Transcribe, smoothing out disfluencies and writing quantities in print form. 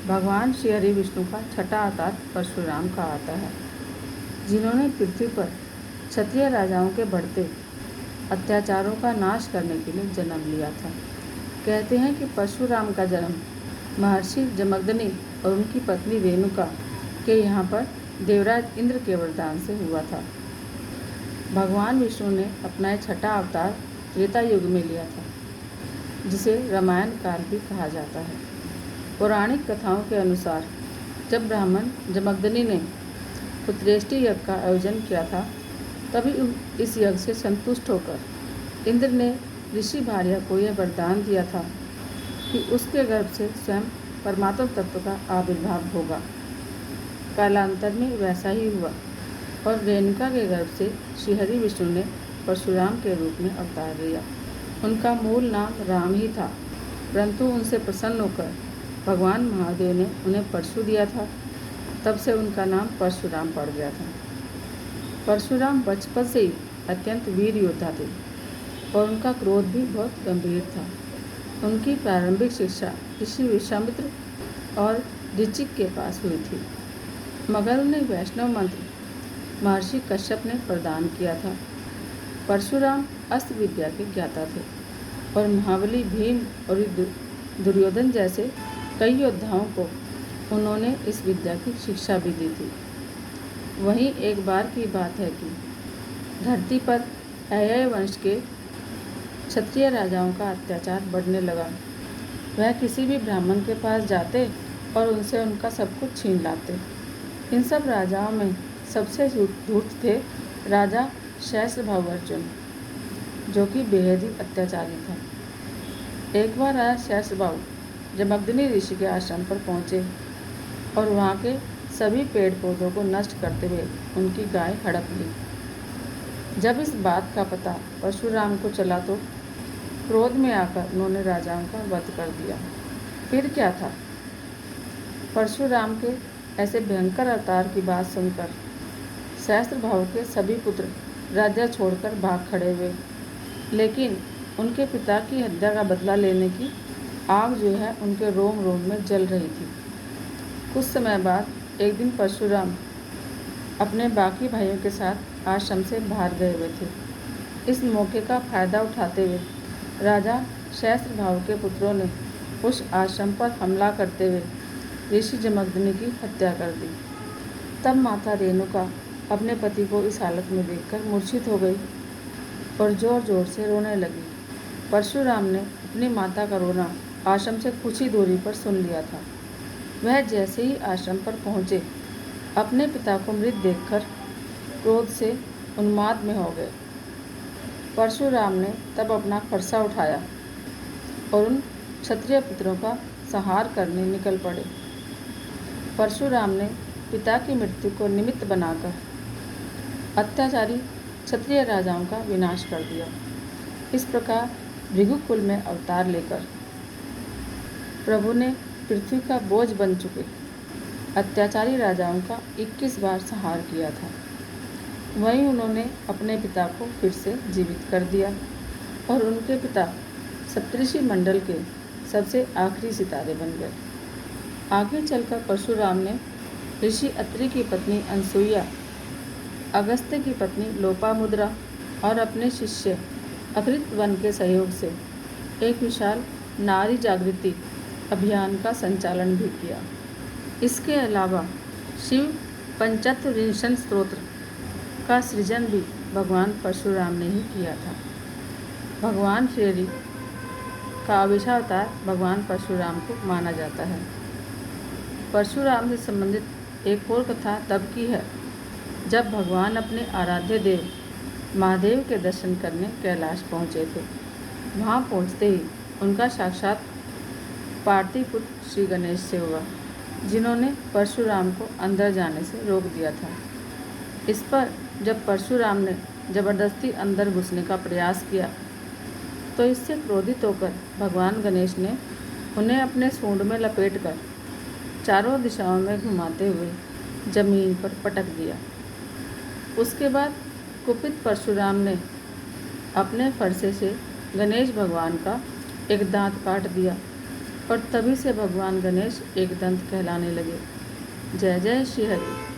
भगवान श्री हरि विष्णु का छठा अवतार परशुराम का आता है, जिन्होंने पृथ्वी पर क्षत्रिय राजाओं के बढ़ते अत्याचारों का नाश करने के लिए जन्म लिया था। कहते हैं कि परशुराम का जन्म महर्षि जमदग्नि और उनकी पत्नी रेणुका के यहाँ पर देवराज इंद्र के वरदान से हुआ था। भगवान विष्णु ने अपना यह छठा अवतार त्रेता युग में लिया था, जिसे रामायण काल भी कहा जाता है। पौराणिक कथाओं के अनुसार जब ब्राह्मण जमदग्नि ने पुत्रेष्टि यज्ञ का आयोजन किया था, तभी इस यज्ञ से संतुष्ट होकर इंद्र ने ऋषि भार्या को यह वरदान दिया था कि उसके गर्भ से स्वयं परमात्मा तत्व का आविर्भाव होगा। कालांतर में वैसा ही हुआ और रेणुका के गर्भ से श्रीहरि विष्णु ने परशुराम के रूप में अवतार लिया। उनका मूल नाम राम ही था, परंतु उनसे प्रसन्न होकर भगवान महादेव ने उन्हें परशु दिया था। तब से उनका नाम परशुराम पड़ गया था। परशुराम बचपन से ही अत्यंत वीर योद्धा थे और उनका क्रोध भी बहुत गंभीर था। उनकी प्रारंभिक शिक्षा ऋषि विश्वामित्र और ऋचिक के पास हुई थी, मगर उन्हें वैष्णव मंत्र महर्षि कश्यप ने प्रदान किया था। परशुराम अस्त्र विद्या के ज्ञाता थे और महाबली भीम और दुर्योधन जैसे कई योद्धाओं को उन्होंने इस विद्या की शिक्षा भी दी थी। वहीं एक बार की बात है कि धरती पर अय्यर वंश के क्षत्रिय राजाओं का अत्याचार बढ़ने लगा। वह किसी भी ब्राह्मण के पास जाते और उनसे उनका सब कुछ छीन लाते। इन सब राजाओं में सबसे धूर्त थे राजा सहस्त्रभाव अर्जुन, जो कि बेहद ही अत्याचारी था। एक बार राजा सहस्त्रभाव जमदग्नि ऋषि के आश्रम पर पहुँचे और वहाँ के सभी पेड़ पौधों को नष्ट करते हुए उनकी गाय हड़प ली। जब इस बात का पता परशुराम को चला तो क्रोध में आकर उन्होंने राजाओं का वध कर दिया। फिर क्या था? परशुराम के ऐसे भयंकर अवतार की बात सुनकर सहस्त्रभाव के सभी पुत्र राज्य छोड़कर भाग खड़े हुए, लेकिन उनके पिता की हत्या का बदला लेने की आग जो है उनके रोम रोम में जल रही थी। कुछ समय बाद एक दिन परशुराम अपने बाकी भाइयों के साथ आश्रम से बाहर गए हुए थे। इस मौके का फायदा उठाते हुए राजा सहस्त्रभाव के पुत्रों ने उस आश्रम पर हमला करते हुए ऋषि जमदग्नि की हत्या कर दी। तब माता रेणुका अपने पति को इस हालत में देखकर मूर्छित हो गई और जोर जोर से रोने लगी। परशुराम ने अपनी माता का रोना आश्रम से कुछ ही दूरी पर सुन लिया था। वह जैसे ही आश्रम पर पहुँचे, अपने पिता को मृत देखकर क्रोध से उन्माद में हो गए। परशुराम ने तब अपना फरसा उठाया और उन क्षत्रिय पुत्रों का संहार करने निकल पड़े। परशुराम ने पिता की मृत्यु को निमित्त बनाकर अत्याचारी क्षत्रिय राजाओं का विनाश कर दिया। इस प्रकार भृगुकुल में अवतार लेकर प्रभु ने पृथ्वी का बोझ बन चुके अत्याचारी राजाओं का 21 बार संहार किया था। वहीं उन्होंने अपने पिता को फिर से जीवित कर दिया और उनके पिता सप्तऋषि मंडल के सबसे आखिरी सितारे बन गए। आगे चलकर परशुराम ने ऋषि अत्रि की पत्नी अनसुईया, अगस्त्य की पत्नी लोपामुद्रा और अपने शिष्य अकृतवन के सहयोग से एक विशाल नारी जागृति अभियान का संचालन भी किया। इसके अलावा शिव पंचत्वरिंशन स्तोत्र का सृजन भी भगवान परशुराम ने ही किया था। भगवान श्री हरि का अविशावतार भगवान परशुराम को माना जाता है। परशुराम से संबंधित एक और कथा तब की है जब भगवान अपने आराध्य देव महादेव के दर्शन करने कैलाश पहुँचे थे। वहाँ पहुँचते ही उनका साक्षात पार्थिव पुत्र श्री गणेश से हुआ, जिन्होंने परशुराम को अंदर जाने से रोक दिया था। इस पर जब परशुराम ने जबरदस्ती अंदर घुसने का प्रयास किया तो इससे क्रोधित होकर भगवान गणेश ने उन्हें अपने सूंड में लपेटकर चारों दिशाओं में घुमाते हुए जमीन पर पटक दिया। उसके बाद कुपित परशुराम ने अपने फरसे से गणेश भगवान का एक दांत काट दिया और तभी से भगवान गणेश एकदंत कहलाने लगे। जय जय श्री हरि।